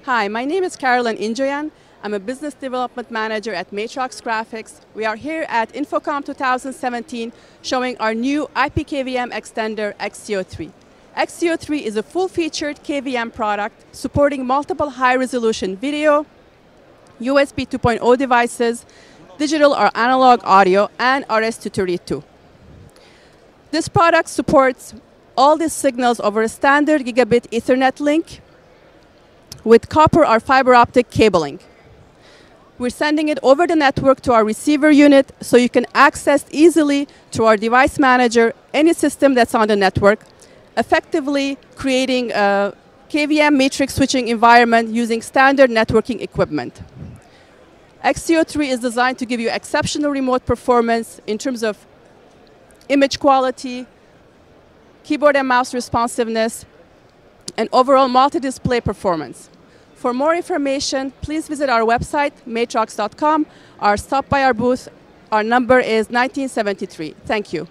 Hi, my name is Carolyn Injoyan. I'm a business development manager at Matrox Graphics. We are here at InfoComm 2017 showing our new IP KVM extender, Extio 3. Extio 3 is a full-featured KVM product supporting multiple high-resolution video, USB 2.0 devices, digital or analog audio, and RS-232. This product supports all these signals over a standard gigabit Ethernet link with copper or fiber optic cabling. We're sending it over the network to our receiver unit so you can access easily to our device manager any system that's on the network, effectively creating a KVM matrix switching environment using standard networking equipment. Extio 3 is designed to give you exceptional remote performance in terms of image quality, keyboard and mouse responsiveness, and overall multi-display performance. For more information, please visit our website, matrox.com, or stop by our booth. Our number is 1973. Thank you.